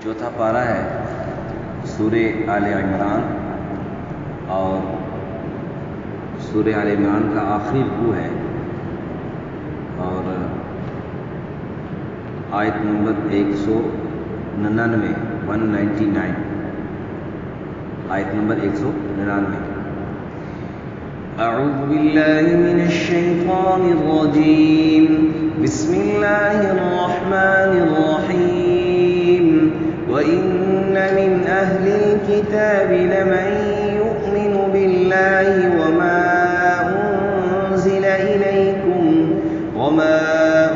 چوتھا پارہ ہے سورہ آل عمران، اور سورہ آل عمران کا آخری رکوع ہے، اور آیت نمبر 199 آیت نمبر 199۔ اعوذ باللہ من الشیطان الرجیم، بسم اللہ الرحمن الرحیم۔ وَإِنَّ مِنْ أَهْلِ الْكِتَابِ لَمَنْ يُؤْمِنُ بِاللَّهِ وَمَا أُنْزِلَ إِلَيْكُمْ وَمَا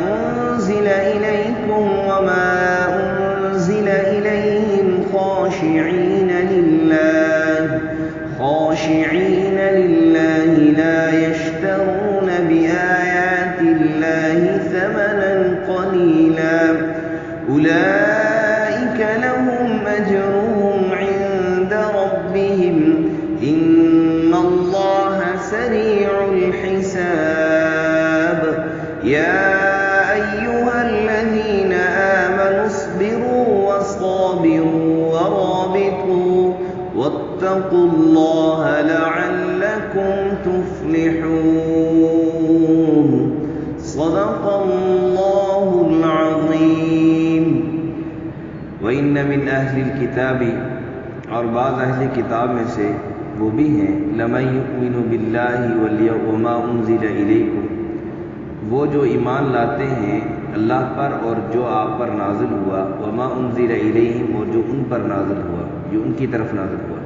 أُنْزِلَ إِلَيْهِمْ خَاشِعِينَ لِلَّهِ لَا يَشْتَرُونَ بِآيَاتِ اللَّهِ ثَمَنًا قَلِيلًا أُولَئِكَ لَهُمْ أَجْرُهُمْ عِندَ رَبِّهِمْ إِنَّ اللَّهَ سَرِيعُ الْحِسَابِ۔ يَا أَيُّهَا الَّذِينَ آمَنُوا اصْبِرُوا وَصَابِرُوا وَرَابِطُوا وَاتَّقُوا اللَّهَ لَعَلَّكُمْ تُفْلِحُونَ۔ صدق اللہ العظیم۔ وَإِنَّ مِنْ أَهْلِ الْكِتَابِ، اور بعض اہل کتاب میں سے وہ بھی ہیں، لَمَن يُؤْمِنُ بِاللَّهِ وَمَا أُنْزِلَ إِلَيْكُمْ، وہ جو ایمان لاتے ہیں اللہ پر اور جو آپ پر نازل ہوا، وَمَا أُنْزِلَ إِلَيْهِمْ، اور جو ان پر نازل ہوا، جو ان کی طرف نازل ہوا،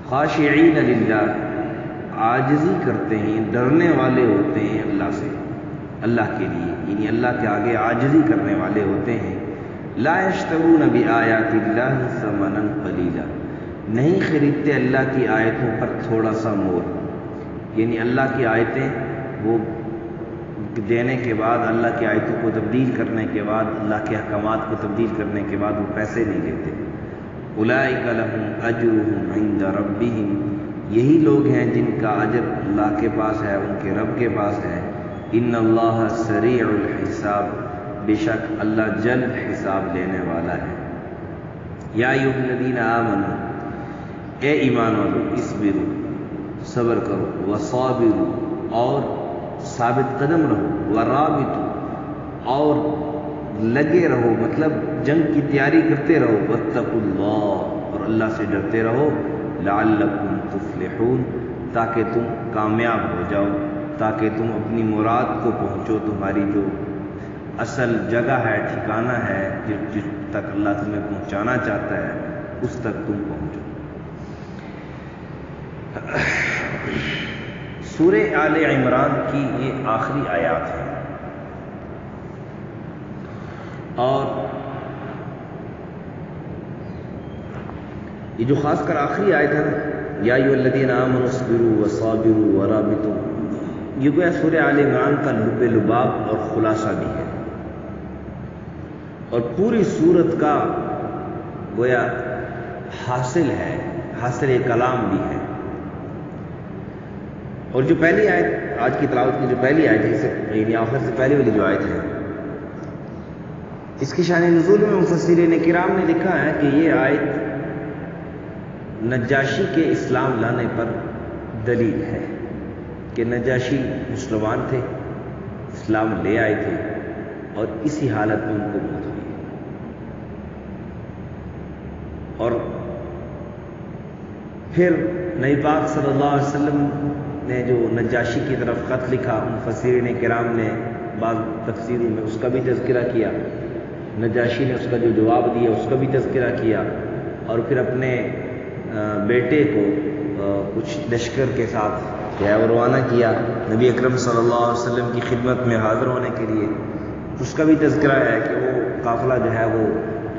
خاشعین للہ، عاجزی کرتے ہیں، ڈرنے والے ہوتے ہیں اللہ سے، اللہ کے لیے، یعنی اللہ کے آگے عاجزی کرنے والے ہوتے ہیں۔ لا یشترون بآیات اللہ ثمنا قلیلا، نہیں خریدتے اللہ کی آیتوں پر تھوڑا سا مول، یعنی اللہ کی آیتیں وہ دینے کے بعد، اللہ کی آیتوں کو تبدیل کرنے کے بعد، اللہ کے احکامات کو تبدیل کرنے کے بعد وہ پیسے نہیں لیتے۔ اولئک لہم اجرہم عند ربہم، یہی لوگ ہیں جن کا اجر اللہ کے پاس ہے، ان کے رب کے پاس ہے۔ ان اللہ سریع الحساب، بے شک اللہ جلد حساب لینے والا ہے۔ یا ایھا الذین آمنوا، اے ایمان والو، اصبروا، صبر کرو، وصابروا، اور ثابت قدم رہو، ورابطوا، اور لگے رہو، مطلب جنگ کی تیاری کرتے رہو، واتقوا اللہ، اور اللہ سے ڈرتے رہو، لعلکم تفلحون، تاکہ تم کامیاب ہو جاؤ، تاکہ تم اپنی مراد کو پہنچو، تمہاری جو اصل جگہ ہے، ٹھکانہ ہے، جس تک اللہ تمہیں پہنچانا چاہتا ہے، اس تک تم پہنچو۔ سورہ آل عمران کی یہ آخری آیات ہے، اور یہ جو خاص کر آخری آیت ہے نا، یا ایھا الذین آمنوا اصبروا وصابروا ورابطوا، یہ گویا سورہ آل عمران کا لب لباب اور خلاصہ بھی ہے، اور پوری سورت کا گویا حاصل ہے، حاصل کلام بھی ہے۔ اور جو پہلی آیت، آج کی تلاوت کی جو پہلی آیت ہے، یعنی آخر سے پہلے والی جو آیت ہے، اس کی شان نزول میں مفسرین کرام نے لکھا ہے کہ یہ آیت نجاشی کے اسلام لانے پر دلیل ہے، کہ نجاشی مسلمان تھے، اسلام لے آئے تھے، اور اسی حالت میں ان کو موت ہوئی، اور پھر نبی پاک صلی اللہ علیہ وسلم نے جو نجاشی کی طرف خط لکھا، مفسرین کرام نے بعض تفسیروں میں اس کا بھی تذکرہ کیا، نجاشی نے اس کا جو جواب دیا اس کا بھی تذکرہ کیا، اور پھر اپنے بیٹے کو کچھ لشکر کے ساتھ جو ہے وہ روانہ کیا نبی اکرم صلی اللہ علیہ وسلم کی خدمت میں حاضر ہونے کے لیے۔ اس کا بھی تذکرہ ہے کہ وہ قافلہ جو ہے وہ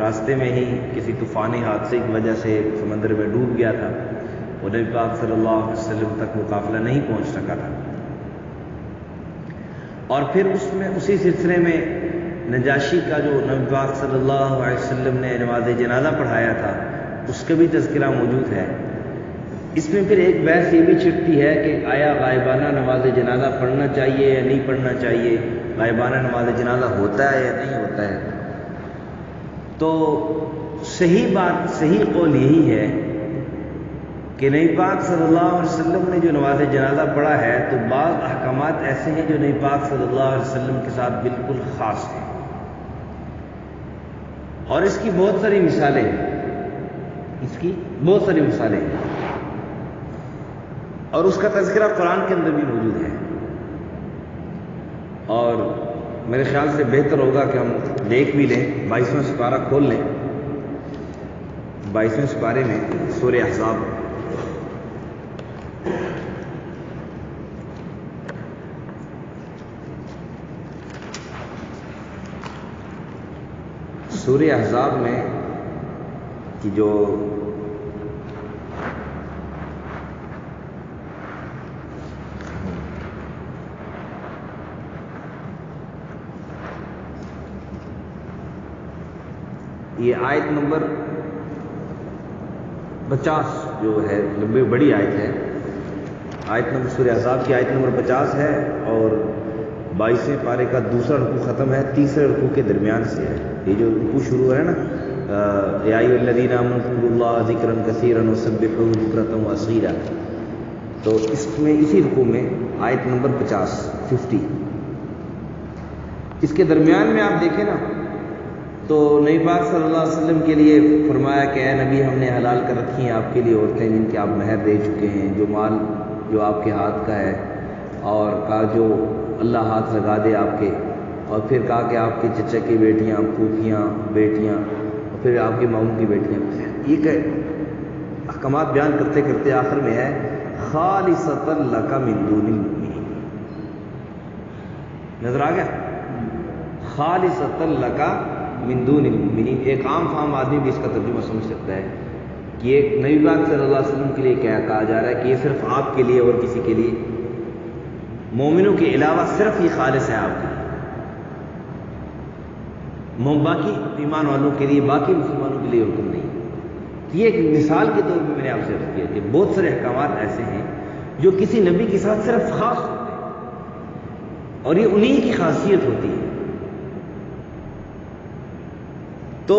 راستے میں ہی کسی طوفانی حادثے کی وجہ سے سمندر میں ڈوب گیا تھا، اور نبی پاک صلی اللہ علیہ وسلم تک وہ قافلہ نہیں پہنچ سکا تھا، اور پھر اسی سلسلے میں نجاشی کا جو نبی پاک صلی اللہ علیہ وسلم نے نماز جنازہ پڑھایا تھا، اس کا بھی تذکرہ موجود ہے۔ اس میں پھر ایک بحث یہ بھی چھٹتی ہے کہ آیا غائبانہ نماز جنازہ پڑھنا چاہیے یا نہیں پڑھنا چاہیے، غائبانہ نماز جنازہ ہوتا ہے یا نہیں ہوتا ہے۔ تو صحیح بات، صحیح قول یہی ہے کہ نبی پاک صلی اللہ علیہ وسلم نے جو نماز جنازہ پڑھا ہے تو بعض احکامات ایسے ہیں جو نبی پاک صلی اللہ علیہ وسلم کے ساتھ بالکل خاص ہیں، اور اس کی بہت ساری مثالیں ہیں، اس کی بہت ساری مثالیں ہیں، اور اس کا تذکرہ قرآن کے اندر بھی موجود ہے۔ اور میرے خیال سے بہتر ہوگا کہ ہم دیکھ بھی لیں، 22واں سپارہ کھول لیں۔ 22ویں سپارے میں سورہ احزاب، سورہ احزاب میں کی جو یہ آیت نمبر 50 جو ہے، لمبی بڑی آیت ہے، آیت نمبر سورہ احزاب کی آیت نمبر 50 ہے، اور 22ویں پارے کا دوسرا رکوع ختم ہے، تیسرے رکوع کے درمیان سے ہے۔ یہ جو رکوع شروع ہے نا، یا ایھا الذین آمنوا اذکروا اللہ ذکرا کثیرا وسبحوہ بکرۃ واصیلا، تو اس میں اسی رکوع میں آیت نمبر 50 اس کے درمیان میں آپ دیکھیں نا، تو نبی پاک صلی اللہ علیہ وسلم کے لیے فرمایا کہ اے نبی، ہم نے حلال کر رکھی ہیں آپ کے لیے عورتیں جن کے آپ مہر دے چکے ہیں، جو مال جو آپ کے ہاتھ کا ہے، اور کہا جو اللہ ہاتھ لگا دے آپ کے، اور پھر کہا کہ آپ کے چچا کی بیٹیاں، پھوپھیاں بیٹیاں، اور پھر آپ کے ماموں کی بیٹیاں۔ یہ کہ احکامات بیان کرتے کرتے آخر میں ہے خالصۃ لک من دون المؤمنین، نظر آ گیا؟ خالصۃ لک من دون المؤمنین۔ ایک عام فہم آدمی بھی اس کا ترجمہ سمجھ سکتا ہے کہ یہ نبی پاک صلی اللہ علیہ وسلم کے لیے کیا کہا جا رہا ہے کہ یہ صرف آپ کے لیے اور کسی کے لیے، مومنوں کے علاوہ صرف یہ خالص ہے آپ کے لیے، باقی ایمان والوں کے لیے، باقی مسلمانوں کے لیے حکم نہیں۔ یہ ایک مثال کے طور پہ میں نے آپ سے عرض کیا کہ بہت سارے احکامات ایسے ہیں جو کسی نبی کے ساتھ صرف خاص ہوتے ہیں، اور یہ انہی کی خاصیت ہوتی ہے۔ تو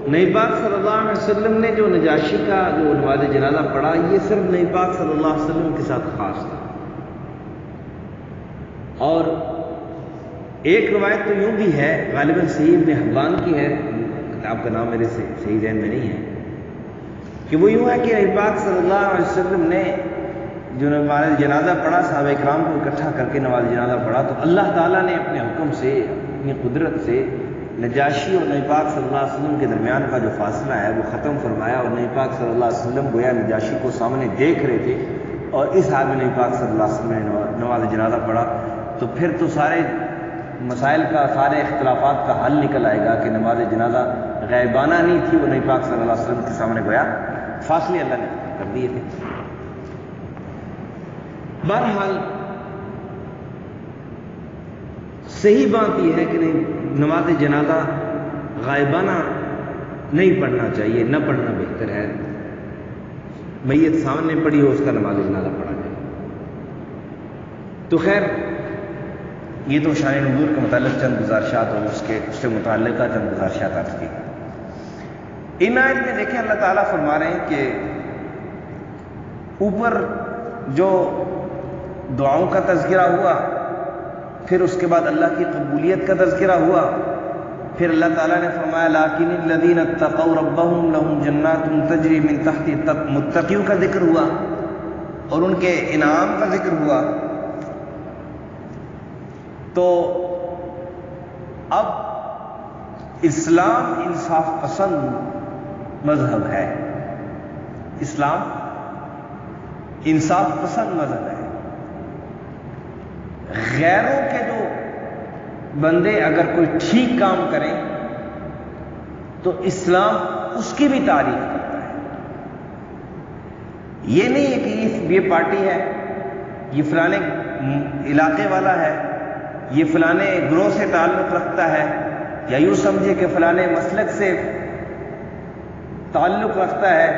نبی پاک صلی اللہ علیہ وسلم نے جو نجاشی کا جو نماز جنازہ پڑھا، یہ صرف نبی پاک صلی اللہ علیہ وسلم کے ساتھ خاص تھا۔ اور ایک روایت تو یوں بھی ہے، غالباً صحیح ابن حبان کی ہے، کتاب کا نام میرے سے صحیح ذہن میں نہیں ہے، کہ وہ یوں ہے کہ نبی پاک صلی اللہ علیہ وسلم نے جو نماز جنازہ پڑھا، صحابہ کرام کو اکٹھا کر کے نماز جنازہ پڑھا، تو اللہ تعالیٰ نے اپنے حکم سے، اپنی قدرت سے نجاشی اور نبی پاک صلی اللہ علیہ وسلم کے درمیان کا جو فاصلہ ہے وہ ختم فرمایا، اور نبی پاک صلی اللہ علیہ وسلم گویا نجاشی کو سامنے دیکھ رہے تھے، اور اس حال میں نبی پاک صلی اللہ علیہ وسلم نے نماز جنازہ پڑھا۔ تو پھر تو سارے مسائل کا، سارے اختلافات کا حل نکل آئے گا کہ نماز جنازہ غائبانہ نہیں تھی، وہ نبی پاک صلی اللہ علیہ وسلم کے سامنے گویا فاصلے اللہ نے کر دیے تھے۔ بہرحال صحیح بات یہ ہے کہ نماز جنازہ غائبانہ نہیں پڑھنا چاہیے، نہ پڑھنا بہتر ہے، میت سامنے پڑی ہو اس کا نماز جنازہ پڑھا جائے۔ تو خیر یہ تو شان نزول کے متعلق چند گزارشات اور اس سے متعلقہ چند گزارشات عرض کی۔ ان آیت میں دیکھیں اللہ تعالیٰ فرما رہے ہیں کہ اوپر جو دعاؤں کا تذکرہ ہوا، پھر اس کے بعد اللہ کی قبولیت کا تذکرہ ہوا، پھر اللہ تعالیٰ نے فرمایا لیکن الذین اتقوا ربهم لهم جنات تجری من تحت، متقیوں کا ذکر ہوا اور ان کے انعام کا ذکر ہوا۔ تو اب اسلام انصاف پسند مذہب ہے، اسلام انصاف پسند مذہب ہے۔ غیروں کے جو بندے اگر کوئی ٹھیک کام کریں تو اسلام اس کی بھی تعریف کرتا ہے۔ یہ نہیں ہے کہ یہ پارٹی ہے، یہ فلانے علاقے والا ہے، یہ فلانے گروہ سے تعلق رکھتا ہے، یا یوں سمجھے کہ فلانے مسلک سے تعلق رکھتا ہے،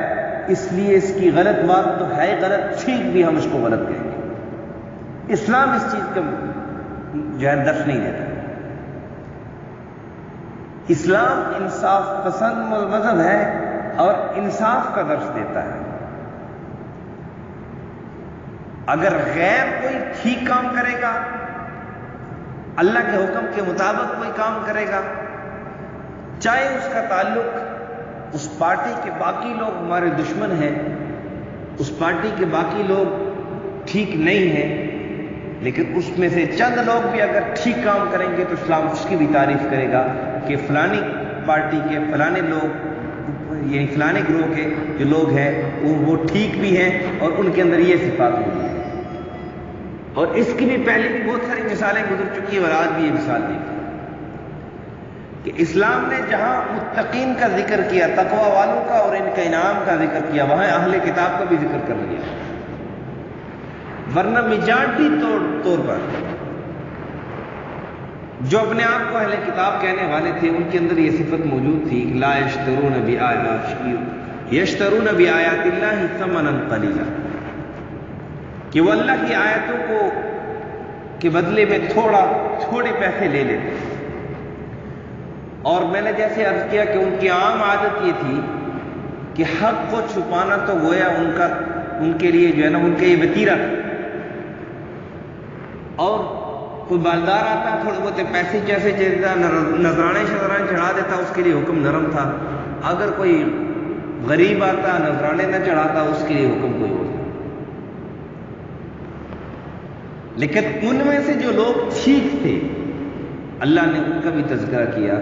اس لیے اس کی غلط بات تو ہے غلط، ٹھیک بھی ہم اس کو غلط کہیں گے۔ اسلام اس چیز کا جو ہے درس نہیں دیتا۔ اسلام انصاف پسند مذہب ہے اور انصاف کا درس دیتا ہے. اگر غیر کوئی ٹھیک کام کرے گا، اللہ کے حکم کے مطابق کوئی کام کرے گا، چاہے اس کا تعلق اس پارٹی کے باقی لوگ ہمارے دشمن ہیں، اس پارٹی کے باقی لوگ ٹھیک نہیں ہیں، لیکن اس میں سے چند لوگ بھی اگر ٹھیک کام کریں گے تو اسلام اس کی بھی تعریف کرے گا کہ فلانی پارٹی کے فلانے لوگ، یعنی فلانے گروہ کے جو لوگ ہیں وہ ٹھیک بھی ہیں اور ان کے اندر یہ صفات ہوئی ہیں. اور اس کی بھی پہلے بھی بہت ساری مثالیں گزر چکی ہیں اور آج بھی یہ مثال دیکھیں کہ اسلام نے جہاں متقین کا ذکر کیا، تقوی والوں کا اور ان کے انعام کا ذکر کیا، وہاں اہل کتاب کا بھی ذکر کر لیا. ورنہ میجارٹی طور پر جو اپنے آپ کو اہل کتاب کہنے والے تھے ان کے اندر یہ صفت موجود تھی کہ لا یشترون بآیات اللہ ثمنا قلیلا، کہ وہ اللہ کی آیتوں کو کے بدلے میں تھوڑے پیسے لے لیتے. اور میں نے جیسے عرض کیا کہ ان کی عام عادت یہ تھی کہ حق کو چھپانا تو گویا ان کے لیے جو ہے نا ان کے یہ وتیرہ تھا. اور کوئی مالدار آتا تھوڑے بہت پیسے جیسے دیتا، نذرانے چڑھا دیتا، اس کے لیے حکم نرم تھا. اگر کوئی غریب آتا نذرانے نہ چڑھاتا اس کے لیے حکم کوئی اور تھا. لیکن ان میں سے جو لوگ ٹھیک تھے اللہ نے ان کا بھی تذکرہ کیا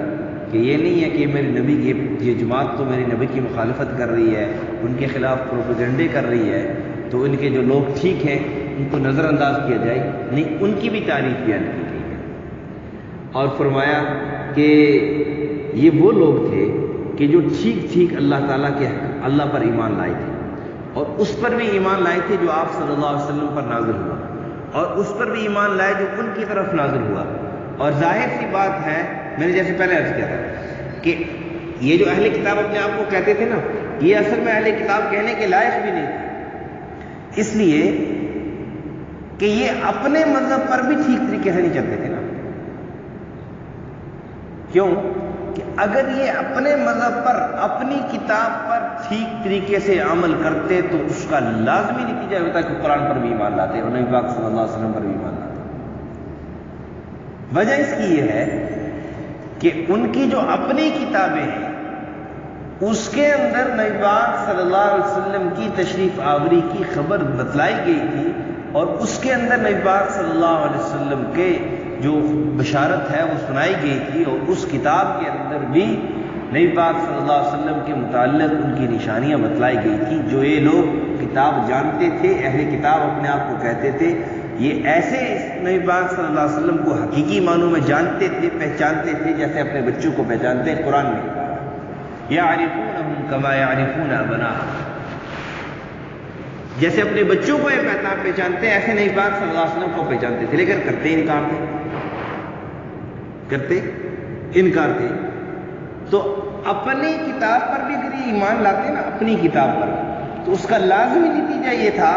کہ یہ نہیں ہے کہ میرے نبی یہ جماعت تو میرے نبی کی مخالفت کر رہی ہے، ان کے خلاف پروپیگنڈے کر رہی ہے، تو ان کے جو لوگ ٹھیک ہیں ان کو نظر انداز کیا جائے. نہیں، ان کی بھی تعریف بیان کی گئی ہے اور فرمایا کہ یہ وہ لوگ تھے کہ جو ٹھیک اللہ تعالیٰ کے اللہ پر ایمان لائے تھے اور اس پر بھی ایمان لائے تھے جو آپ صلی اللہ علیہ وسلم پر نازل ہوا، اور اس پر بھی ایمان لائے جو ان کی طرف نازل ہوا. اور ظاہر سی بات ہے، میں نے جیسے پہلے عرض کیا تھا کہ یہ جو اہل کتاب اپنے آپ کو کہتے تھے نا، یہ اصل میں اہل کتاب کہنے کے لائق بھی نہیں تھے، اس لیے کہ یہ اپنے مذہب پر بھی ٹھیک طریقے سے نہیں چلتے تھے نا. کیوں؟ کہ اگر یہ اپنے مذہب پر، اپنی کتاب پر ٹھیک طریقے سے عمل کرتے تو اس کا لازمی نتیجہ ہوتا ہے کہ قرآن پر بھی ایمان لاتے اور نبی پاک صلی اللہ علیہ وسلم پر بھی ایمان لاتے. وجہ اس کی یہ ہے کہ ان کی جو اپنی کتابیں ہیں اس کے اندر نبی پاک صلی اللہ علیہ وسلم کی تشریف آوری کی خبر بتلائی گئی تھی، اور اس کے اندر نبی پاک صلی اللہ علیہ وسلم کے جو بشارت ہے وہ سنائی گئی تھی، اور اس کتاب کے اندر بھی نبی پاک صلی اللہ علیہ وسلم کے متعلق ان کی نشانیاں بتلائی گئی تھی. جو یہ لوگ کتاب جانتے تھے، اہل کتاب اپنے آپ کو کہتے تھے، یہ ایسے نبی پاک صلی اللہ علیہ وسلم کو حقیقی معنوں میں جانتے تھے، پہچانتے تھے جیسے اپنے بچوں کو پہچانتے ہیں. قرآن میں یعرفونہم کما یعرفون ابناءہم، جیسے اپنے بچوں کو یہ پہچانتے ہیں ایسے نبی پاک صلی اللہ علیہ وسلم کو پہچانتے تھے، لیکن کرتے انکار تھے. تو اپنی کتاب پر بھی اگر یہ ایمان لاتے نا، اپنی کتاب پر، تو اس کا لازمی نتیجہ یہ تھا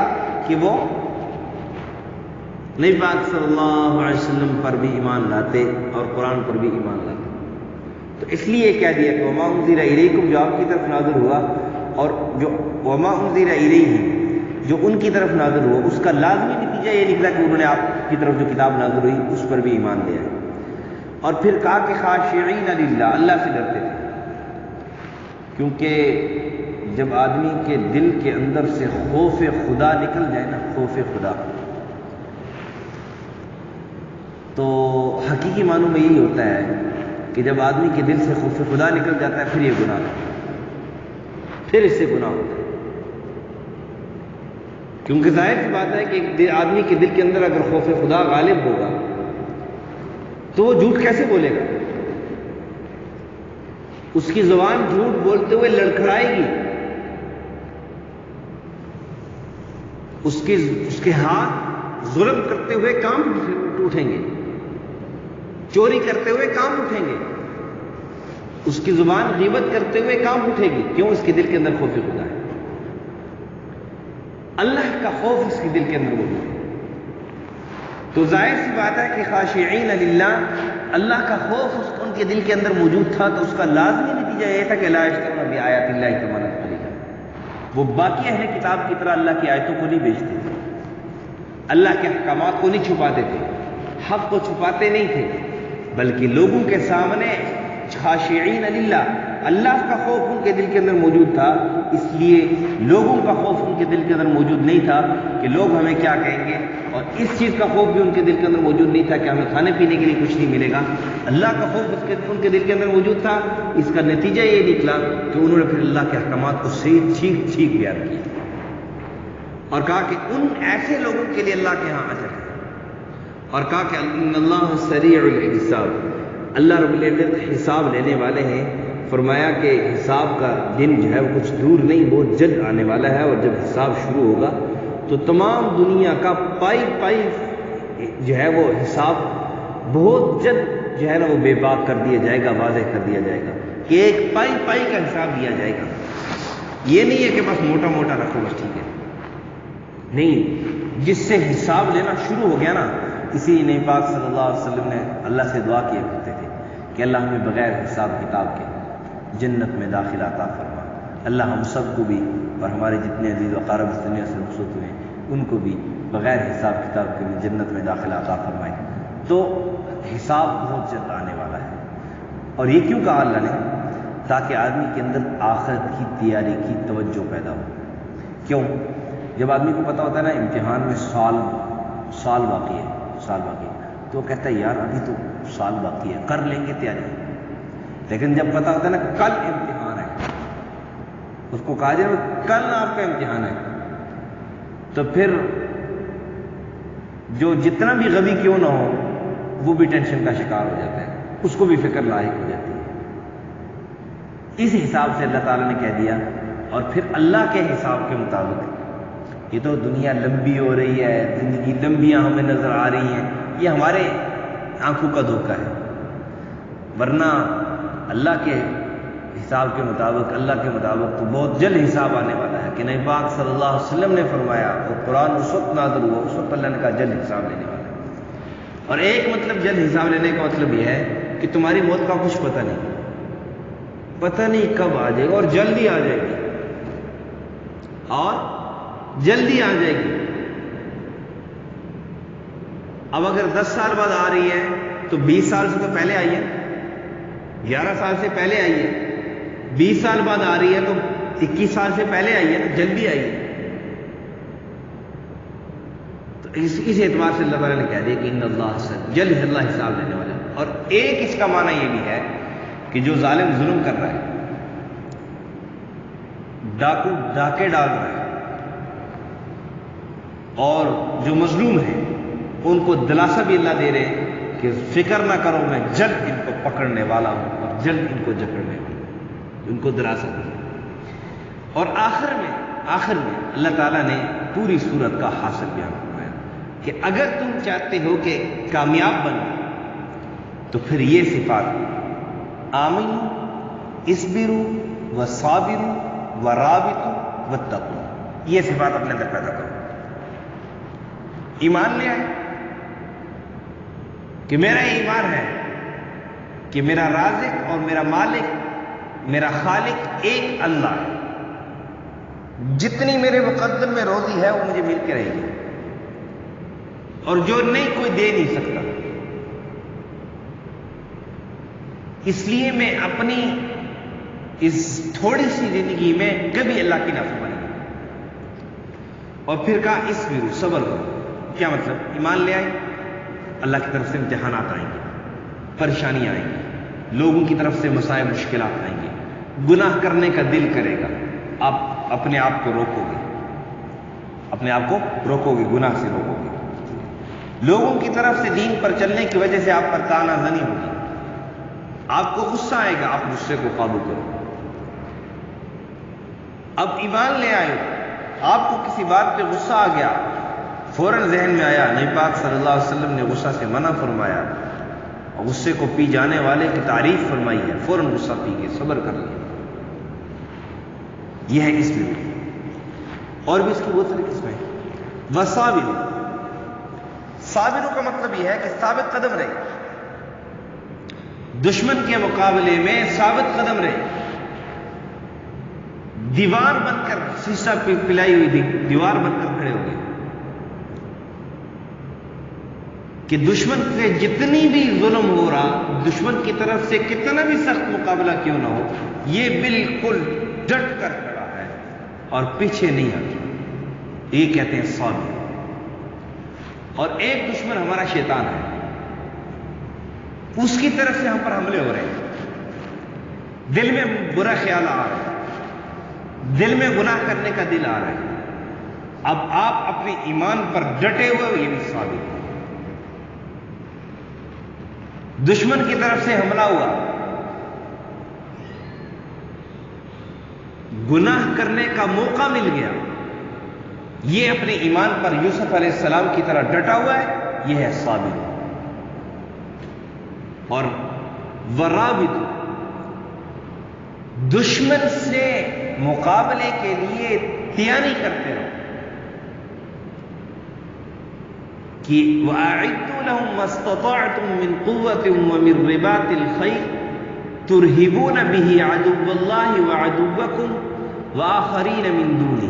کہ وہ نبی پاک صلی اللہ علیہ وسلم پر بھی ایمان لاتے اور قرآن پر بھی ایمان لاتے. تو اس لیے کہہ دیا کہ وما انزل الیکم جو آپ کی طرف نازل ہوا، اور جو وما انزل الیہم جو ان کی طرف نازل ہوا، اس کا لازمی نتیجہ یہ نکلا کہ انہوں نے آپ کی طرف جو کتاب نازل ہوئی اس پر بھی ایمان لیا. اور پھر کہا کہ خاشعین للہ، اللہ سے ڈرتے تھے، کیونکہ جب آدمی کے دل کے اندر سے خوف خدا نکل جائے نا، خوف خدا، تو حقیقی معنوں میں یہی ہوتا ہے کہ جب آدمی کے دل سے خوف خدا نکل جاتا ہے پھر یہ گناہ ہوتا ہے، پھر اس سے گناہ ہوتا ہے. کیونکہ ظاہر سی بات ہے کہ ایک آدمی کے دل کے اندر اگر خوف خدا غالب ہوگا تو وہ جھوٹ کیسے بولے گا؟ اس کی زبان جھوٹ بولتے ہوئے لڑکھڑائے گی، اس کے ہاتھ ظلم کرتے ہوئے کام اٹھیں گے، چوری کرتے ہوئے کام اٹھیں گے، اس کی زبان غیبت کرتے ہوئے کام اٹھے گی. کیوں؟ اس کے دل کے اندر خوف خدا ہے، اللہ کا خوف اس کے دل کے اندر موجود ہے. تو ظاہر سی بات ہے کہ خاشعین للہ اللہ کا خوف ان کے دل کے اندر موجود تھا تو اس کا لازمی نتیجہ یہ تھا کہ لا یشترون بآیات اللہ ثمنا قلیلا، وہ باقی اہل کتاب کی طرح اللہ کی آیتوں کو نہیں بیچتے تھے، اللہ کے احکامات کو نہیں چھپاتے تھے، حق کو چھپاتے نہیں تھے، بلکہ لوگوں کے سامنے خاشعین للہ، اللہ کا خوف ان کے دل کے اندر موجود تھا، اس لیے لوگوں کا خوف ان کے دل کے اندر موجود نہیں تھا کہ لوگ ہمیں کیا کہیں گے، اور اس چیز کا خوف بھی ان کے دل کے اندر موجود نہیں تھا کہ ہمیں کھانے پینے کے لیے کچھ نہیں ملے گا، اللہ کا خوف ان کے دل کے اندر موجود تھا۔ اس کا نتیجہ یہ نکلا کہ انہوں نے پھر اللہ کے احکامات کو ٹھیک بیان کیا اور کہا کہ ان ایسے لوگوں کے لیے اللہ کے ہاں اجر ہے، اور کہا کہ ان اللہ سریع الحساب، اللہ رب العزت حساب لینے والے ہیں۔ فرمایا کہ حساب کا دن جو ہے وہ کچھ دور نہیں، بہت جلد آنے والا ہے، اور جب حساب شروع ہوگا تو تمام دنیا کا پائی جو ہے وہ حساب بہت جلد جو ہے نا وہ بے باک کر دیا جائے گا، واضح کر دیا جائے گا کہ ایک پائی کا حساب دیا جائے گا۔ یہ نہیں ہے کہ بس موٹا موٹا رکھو بس ٹھیک ہے، نہیں، جس سے حساب لینا شروع ہو گیا نا، اسی نبی پاک صلی اللہ علیہ وسلم نے اللہ سے دعا کیا کرتے تھے کہ اللہ ہمیں بغیر حساب کتاب کے جنت میں داخل عطا فرما، اللہ ہم سب کو بھی اور ہمارے جتنے عزیز و اقارب اس دنیا سے رخصت ہوئے ان کو بھی بغیر حساب کتاب کے جنت میں داخل عطا فرمائے۔ تو حساب بہت جلد آنے والا ہے، اور یہ کیوں کہا اللہ نے؟ تاکہ آدمی کے اندر آخرت کی تیاری کی توجہ پیدا ہو۔ کیوں؟ جب آدمی کو پتہ ہوتا ہے نا امتحان میں سال باقی ہے تو وہ کہتا ہے یار ابھی تو سال باقی ہے، کر لیں گے تیاری، لیکن جب پتہ ہوتا ہے نا کل امتحان ہے، اس کو کہا جائے کل آپ کا امتحان ہے، تو پھر جو جتنا بھی غبی کیوں نہ ہو وہ بھی ٹینشن کا شکار ہو جاتا ہے، اس کو بھی فکر لاحق ہو جاتی ہے۔ اس حساب سے اللہ تعالیٰ نے کہہ دیا، اور پھر اللہ کے حساب کے مطابق یہ تو دنیا لمبی ہو رہی ہے، زندگی لمبیاں ہمیں نظر آ رہی ہیں، یہ ہمارے آنکھوں کا دھوکہ ہے، ورنہ اللہ کے حساب کے مطابق، اللہ کے مطابق تو بہت جلد حساب آنے والا ہے کہ نبی پاک صلی اللہ علیہ وسلم نے فرمایا، اور قرآن اس وقت نازل ہوا، اس وقت اللہ نے کہا جلد حساب لینے والا ہے۔ اور ایک مطلب جلد حساب لینے کا مطلب یہ ہے کہ تمہاری موت کا کچھ پتہ نہیں کب آ جائے گا، اور جلدی آ جائے گی، اور جلدی آ جائے گی۔ اب اگر 10 سال بعد آ رہی ہے تو 20 سال سے تو پہلے آئی ہے، 11 سال سے پہلے آئی ہے، 20 سال بعد آ رہی ہے تو 21 سال سے پہلے آئی ہے نا، جلدی آئی ہے۔ تو اس اعتبار سے اللہ تعالیٰ نے کہہ دیا کہ ان اللہ جلد اللہ حساب لینے والا ہے۔ اور ایک اس کا معنی یہ بھی ہے کہ جو ظالم ظلم کر رہا ہے، ڈاکے ڈال رہا ہے، اور جو مظلوم ہیں ان کو دلاسا بھی اللہ دے رہے ہیں کہ فکر نہ کرو، میں جلد ان کو پکڑنے والا ہوں اور جلد ان کو جکڑنے والا ہوں، ان کو دلاسا دیا۔ اور آخر میں اللہ تعالیٰ نے پوری صورت کا حاصل بیان فرمایا کہ اگر تم چاہتے ہو کہ کامیاب بنو تو پھر یہ صفات آمنوا اصبروا وصابروا ورابطوا واتقوا، یہ صفات اپنے اندر پیدا کرو۔ ایمان لے آئے کہ میرا ایمان ہے کہ میرا رازق اور میرا مالک، میرا خالق ایک اللہ ہے، جتنی میرے مقدر میں روزی ہے وہ مجھے مل کے رہے گی، اور جو نہیں کوئی دے نہیں سکتا۔ اس لیے میں اپنی اس تھوڑی سی زندگی میں کبھی اللہ کی نافرمانی نہیں۔ اور پھر کہا اصبروا، صبر کرو۔ کیا مطلب؟ ایمان لے آئے، اللہ کی طرف سے امتحانات آئیں گے، پریشانیاں آئیں گی، لوگوں کی طرف سے مسائل مشکلات آئیں گے، گناہ کرنے کا دل کرے گا، آپ اپنے آپ کو روکو گے، گناہ سے روکو گے، لوگوں کی طرف سے دین پر چلنے کی وجہ سے آپ پر طعنہ زنی ہوگی، آپ کو غصہ آئے گا، آپ غصے کو قابو کرو۔ اب ایمان لے آئے، آپ کو کسی بات پہ غصہ آ گیا، فوراً ذہن میں آیا نبی پاک صلی اللہ علیہ وسلم نے غصہ سے منع فرمایا، اور غصے کو پی جانے والے کی تعریف فرمائی ہے، فوراً غصہ پی کے صبر کر لیا۔ یہ ہے اس میں، اور بھی اس کی بہت ساری قسمیں ہیں۔ وصابروا، صابروں کا مطلب یہ ہے کہ ثابت قدم رہے، دشمن کے مقابلے میں ثابت قدم رہے، دیوار بن کر، شیشہ پلائی ہوئی دیوار بن کر کھڑے ہو گئے کہ دشمن سے جتنی بھی ظلم ہو رہا، دشمن کی طرف سے کتنا بھی سخت مقابلہ کیوں نہ ہو، یہ بالکل ڈٹ کر کھڑا ہے اور پیچھے نہیں ہٹا۔ یہ کہتے ہیں صابر۔ اور ایک دشمن ہمارا شیطان ہے، اس کی طرف سے ہم پر حملے ہو رہے ہیں، دل میں برا خیال آ رہا ہے، دل میں گناہ کرنے کا دل آ رہا ہے۔ اب آپ اپنے ایمان پر ڈٹے ہوئے ہو، یہ بھی ثابت ہے۔ دشمن کی طرف سے حملہ ہوا، گناہ کرنے کا موقع مل گیا، یہ اپنے ایمان پر یوسف علیہ السلام کی طرح ڈٹا ہوا ہے، یہ ہے ثابت۔ اور ورابط، دشمن سے مقابلے کے لیے تیاری کرتے رہو کہ وَأَعِدُّوا لَهُم مَّا اسْتَطَعْتُم مِّن قُوَّةٍ وَمِن رِّبَاطِ الْخَيْلِ تُرْهِبُونَ بِهِ عَدُوَّ اللَّهِ وَعَدُوَّكُمْ وَآخَرِينَ مِن دُونِهِ۔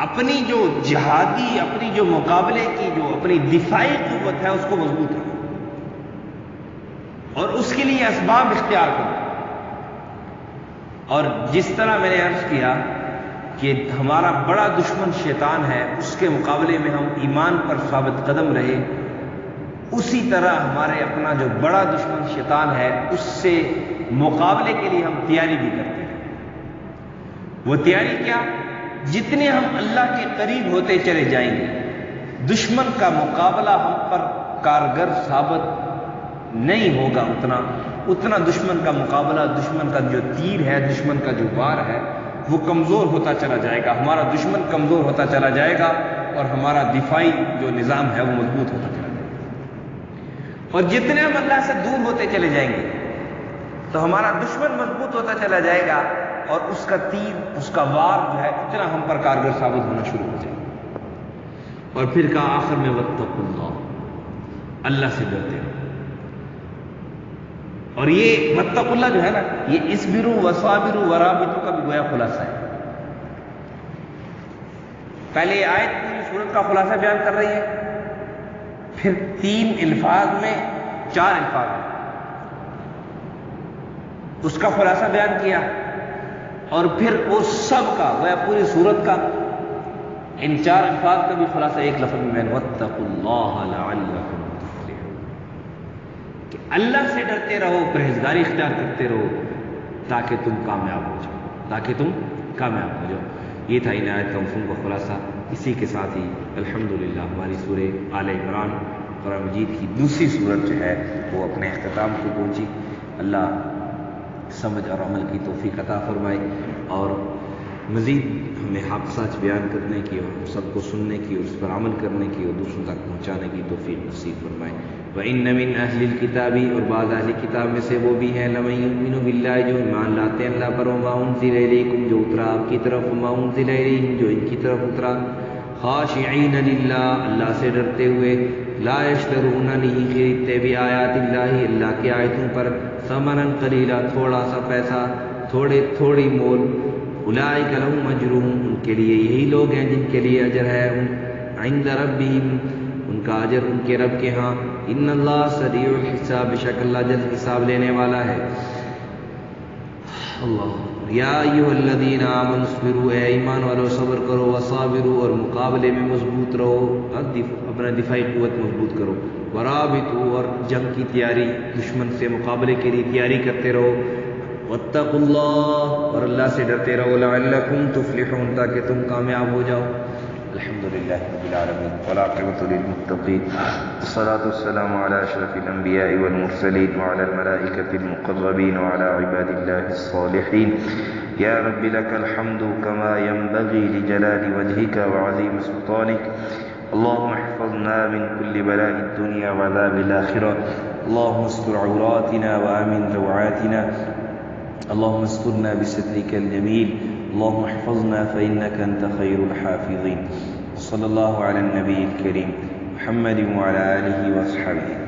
اپنی جو جہادی، اپنی جو مقابلے کی جو اپنی دفاعی قوت ہے، اس کو مضبوط رکھو اور اس کے لیے اسباب اختیار کرو۔ اور جس طرح میں نے عرض کیا کہ ہمارا بڑا دشمن شیطان ہے، اس کے مقابلے میں ہم ایمان پر ثابت قدم رہے، اسی طرح ہمارے اپنا جو بڑا دشمن شیطان ہے، اس سے مقابلے کے لیے ہم تیاری بھی کرتے ہیں۔ وہ تیاری کیا؟ جتنے ہم اللہ کے قریب ہوتے چلے جائیں گے، دشمن کا مقابلہ ہم پر کارگر ثابت نہیں ہوگا، اتنا دشمن کا مقابلہ، دشمن کا جو تیر ہے، دشمن کا جو وار ہے، وہ کمزور ہوتا چلا جائے گا، ہمارا دشمن کمزور ہوتا چلا جائے گا اور ہمارا دفاعی جو نظام ہے وہ مضبوط ہوتا چلا جائے گا۔ اور جتنے ہم اللہ سے دور ہوتے چلے جائیں گے تو ہمارا دشمن مضبوط ہوتا چلا جائے گا اور اس کا تیر، اس کا وار جو ہے اتنا ہم پر کارگر ثابت ہونا شروع ہو جائے گا۔ اور پھر کہا آخر میں واتقوا اللہ، اللہ سے ڈرتے ہو۔ اور یہ واتقوا اللہ جو ہے نا، یہ اصبروا وصابروا ورابطوا کا بھی گویا خلاصہ ہے۔ پہلے یہ آیت پوری سورت کا خلاصہ بیان کر رہی ہے، پھر 3 الفاظ میں 4 الفاظ میں اس کا خلاصہ بیان کیا، اور پھر وہ سب کا گویا پوری سورت کا ان 4 الفاظ کا بھی خلاصہ ایک لفظ میں بیان، واتقوا اللہ لعلکم تفلحون، کہ اللہ سے ڈرتے رہو، پرہیزگاری اختیار کرتے رہو تاکہ تم کامیاب ہو جاؤ، تاکہ تم کامیاب ہو جاؤ۔ یہ تھا ان آیت کا مفہوم کا خلاصہ۔ اسی کے ساتھ ہی الحمدللہ ہماری سورہ آل عمران قرآن مجید کی دوسری سورت جو ہے وہ اپنے اختتام کو پہنچی۔ اللہ سمجھ اور عمل کی توفیق عطا فرمائے اور مزید ہمیں حق سچ بیان کرنے کی اور سب کو سننے کی اور اس پر عمل کرنے کی اور دوسروں تک پہنچانے کی توفیق نصیب فرمائے۔ وَإِنَّ مِنْ أَهْلِ الْكِتَابِ، اور بعض اہل کتاب میں سے وہ بھی ہیں، لَمَن يُؤْمِنُ بِاللَّهِ، جو ایمان لاتے ہیں اللہ پر، وَمَا أُنزِلَ إِلَيْكُمْ، جو اترا آپ کی طرف، وَمَا أُنزِلَ إِلَيْهِمْ، جو ان کی طرف اترا، خاشعین للہ، اللہ سے ڈرتے ہوئے، لا یشترون، نہیں خریدتے، بآیات اللہ، اللہ کی آیتوں پر، ثمنا قلیلا، تھوڑا سا پیسہ، تھوڑی مول، اولئک لہم اجرہم، ان کے لیے یہی لوگ ہیں جن کے لیے اجر ہے، عند ربہم، ان کا اجر ان کے رب کے ہاں، ان اللہ سریع الحساب، بے شک اللہ جلد حساب لینے والا ہے۔ اللہ یا ایھا الذین آمنوا اصبروا، اے ایمان والو صبر کرو، وصابروا، اور مقابلے میں مضبوط رہو، اپنا دفاعی قوت مضبوط کرو، ورابطوا، اور جنگ کی تیاری، دشمن سے مقابلے کے لیے تیاری کرتے رہو، واتقوا اللہ، اور اللہ سے ڈرتے رہو، لعلکم تفلحون، تاکہ تم کامیاب ہو جاؤ۔ الحمدللہ رب العالمین والعاقبۃ للمتقین، والصلاة والسلام علی اشرف الانبیاء والمرسلین وعلی الملائکۃ المقربین وعلی عباد اللہ الصالحین۔ یا رب لک الحمد کما ينبغی لجلال وجهک وعظیم سلطانک، اللهم احفظنا من كل بلاء الدنيا وعذاب الآخرة، اللهم استر عوراتنا وآمن روعاتنا، اللهم استرنا بسترك الجميل، اللهم احفظنا فإنك أنت خير الحافظين۔ صلى الله على النبي الكريم محمد وعلى آله وأصحابه۔